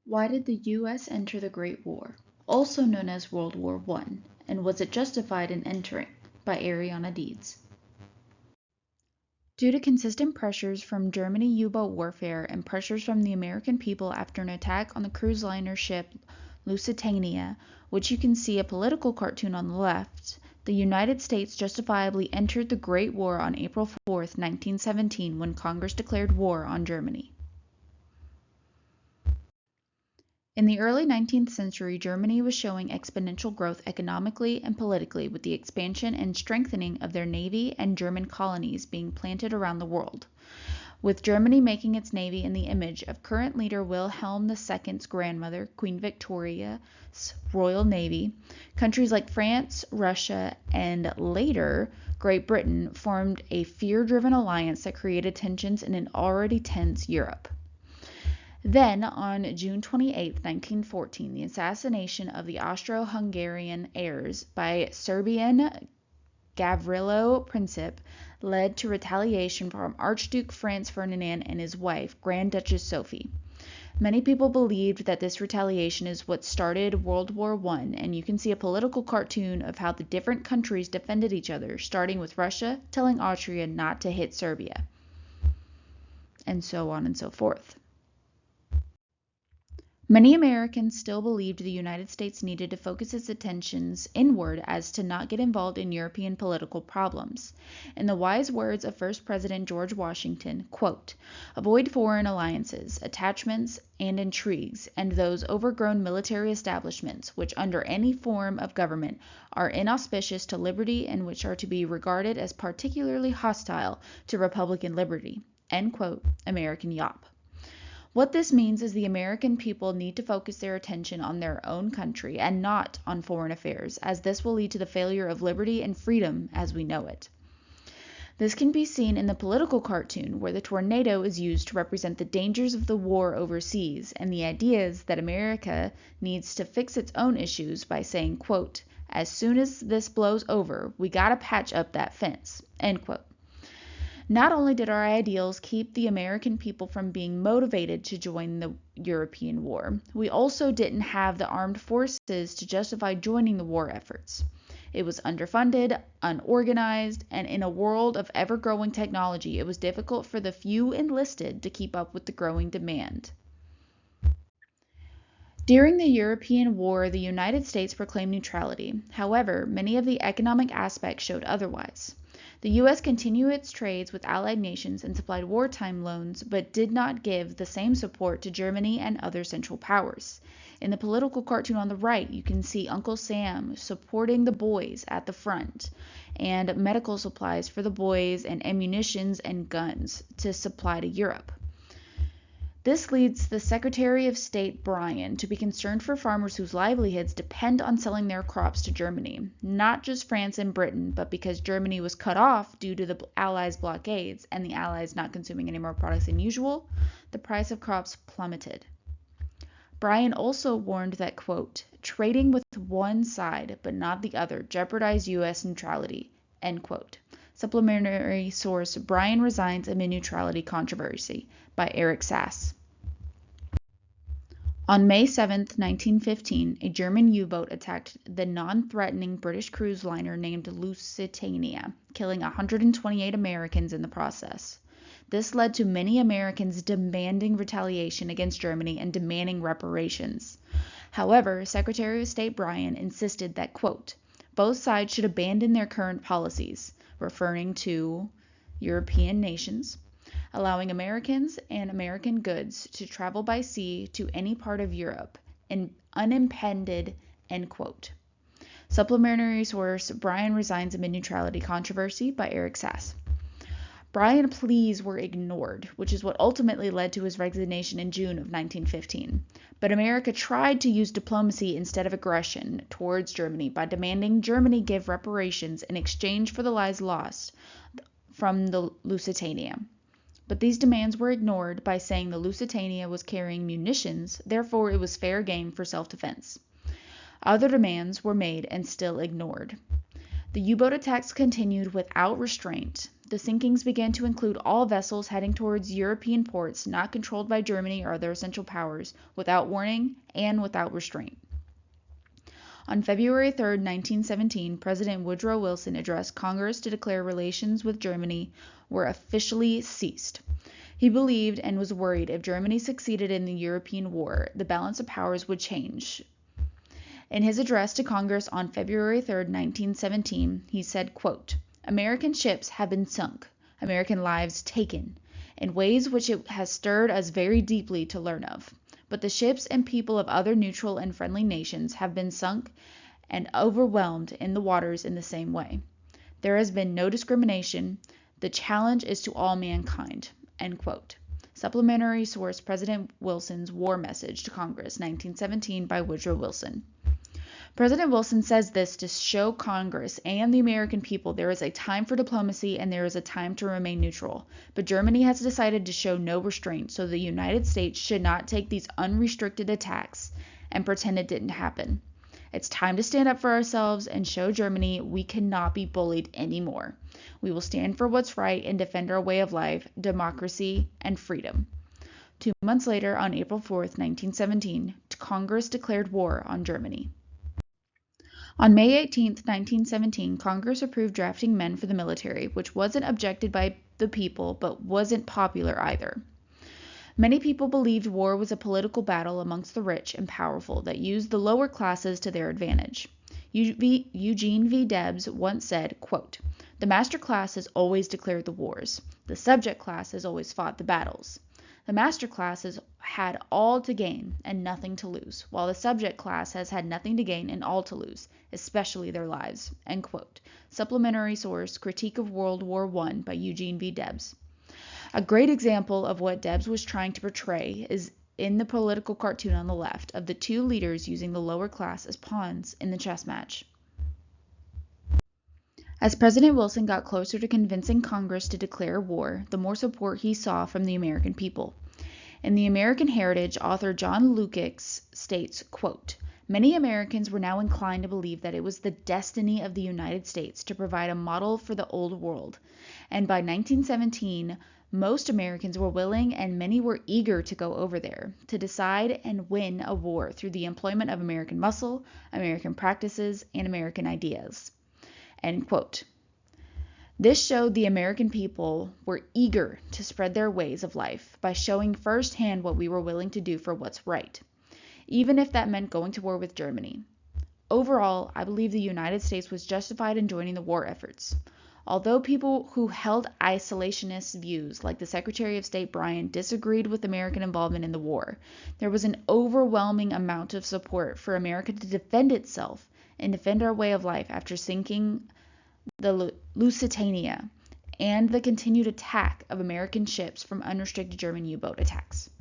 Why did the U.S. enter the Great War, also known as World War I, and was it justified in entering? By Ariana Deeds. Due to consistent pressures from Germany U-boat warfare and pressures from the American people after an attack on the cruise liner ship Lusitania, which you can see a political cartoon on the left, the United States justifiably entered the Great War on April 4, 1917, when Congress declared war on Germany. In the early 19th century, Germany was showing exponential growth economically and politically, with the expansion and strengthening of their navy and German colonies being planted around the world. With Germany making its navy in the image of current leader Wilhelm II's grandmother, Queen Victoria's Royal Navy, countries like France, Russia, and later Great Britain formed a fear-driven alliance that created tensions in an already tense Europe. Then, on June 28, 1914, the assassination of the Austro-Hungarian heirs by Serbian Gavrilo Princip led to retaliation from Archduke Franz Ferdinand and his wife, Grand Duchess Sophie. Many people believed that this retaliation is what started World War I, and you can see a political cartoon of how the different countries defended each other, starting with Russia telling Austria not to hit Serbia, and so on and so forth. Many Americans still believed the United States needed to focus its attentions inward as to not get involved in European political problems. In the wise words of First President George Washington, quote, "Avoid foreign alliances, attachments, and intrigues, and those overgrown military establishments, which under any form of government are inauspicious to liberty and which are to be regarded as particularly hostile to Republican liberty." End quote, American Yawp. What this means is the American people need to focus their attention on their own country and not on foreign affairs, as this will lead to the failure of liberty and freedom as we know it. This can be seen in the political cartoon, where the tornado is used to represent the dangers of the war overseas, and the idea is that America needs to fix its own issues by saying, quote, "As soon as this blows over, we gotta patch up that fence," end quote. Not only did our ideals keep the American people from being motivated to join the European war, we also didn't have the armed forces to justify joining the war efforts. It was underfunded, unorganized, and in a world of ever-growing technology, it was difficult for the few enlisted to keep up with the growing demand. During the European War, the United States proclaimed neutrality. However, many of the economic aspects showed otherwise. The U.S. continued its trades with allied nations and supplied wartime loans, but did not give the same support to Germany and other Central Powers. In the political cartoon on the right, you can see Uncle Sam supporting the boys at the front, and medical supplies for the boys and ammunitions and guns to supply to Europe. This leads the Secretary of State Bryan to be concerned for farmers whose livelihoods depend on selling their crops to Germany, not just France and Britain, but because Germany was cut off due to the Allies' blockades and the Allies not consuming any more products than usual, the price of crops plummeted. Bryan also warned that, quote, "trading with one side but not the other jeopardized U.S. neutrality," end quote. Supplementary source: Bryan resigns amid neutrality controversy, by Eric Sass. On May 7, 1915, a German U-boat attacked the non-threatening British cruise liner named Lusitania, killing 128 Americans in the process. This led to many Americans demanding retaliation against Germany and demanding reparations. However, Secretary of State Bryan insisted that, quote, "both sides should abandon their current policies," referring to European nations, allowing Americans and American goods to travel by sea to any part of Europe, unimpeded, end quote. Supplementary source: Bryan resigns amid neutrality controversy, by Eric Sass. Bryan's pleas were ignored, which is what ultimately led to his resignation in June of 1915. But America tried to use diplomacy instead of aggression towards Germany by demanding Germany give reparations in exchange for the lives lost from the Lusitania. But these demands were ignored by saying the Lusitania was carrying munitions, therefore it was fair game for self-defense. Other demands were made and still ignored. The U-boat attacks continued without restraint. The sinkings began to include all vessels heading towards European ports not controlled by Germany or other Central Powers, without warning and without restraint. On February 3, 1917, President Woodrow Wilson addressed Congress to declare relations with Germany were officially ceased. He believed and was worried if Germany succeeded in the European war, the balance of powers would change. In his address to Congress on February 3, 1917, he said, quote, "American ships have been sunk, American lives taken, in ways which it has stirred us very deeply to learn of. But the ships and people of other neutral and friendly nations have been sunk and overwhelmed in the waters in the same way. There has been no discrimination. The challenge is to all mankind." End quote. Supplementary source: President Wilson's War Message to Congress, 1917, by Woodrow Wilson. President Wilson says this to show Congress and the American people there is a time for diplomacy and there is a time to remain neutral. But Germany has decided to show no restraint, so the United States should not take these unrestricted attacks and pretend it didn't happen. It's time to stand up for ourselves and show Germany we cannot be bullied anymore. We will stand for what's right and defend our way of life, democracy, and freedom. 2 months later, on April 4th, 1917, Congress declared war on Germany. On May 18, 1917, Congress approved drafting men for the military, which wasn't objected by the people, but wasn't popular either. Many people believed war was a political battle amongst the rich and powerful that used the lower classes to their advantage. Eugene V. Debs once said, quote, "The master class has always declared the wars. The subject class has always fought the battles. The master class has had all to gain and nothing to lose, while the subject class has had nothing to gain and all to lose, especially their lives." End quote. Supplementary source: Critique of World War I by Eugene V. Debs. A great example of what Debs was trying to portray is in the political cartoon on the left of the two leaders using the lower class as pawns in the chess match. As President Wilson got closer to convincing Congress to declare war, the more support he saw from the American people. In the American Heritage, author John Lukács states, quote, "Many Americans were now inclined to believe that it was the destiny of the United States to provide a model for the old world, and by 1917, most Americans were willing and many were eager to go over there, to decide and win a war through the employment of American muscle, American practices, and American ideas." End quote. This showed the American people were eager to spread their ways of life by showing firsthand what we were willing to do for what's right, even if that meant going to war with Germany. Overall, I believe the United States was justified in joining the war efforts. Although people who held isolationist views, like the Secretary of State Bryan, disagreed with American involvement in the war, there was an overwhelming amount of support for America to defend itself and defend our way of life after sinking the Lusitania and the continued attack of American ships from unrestricted German U-boat attacks.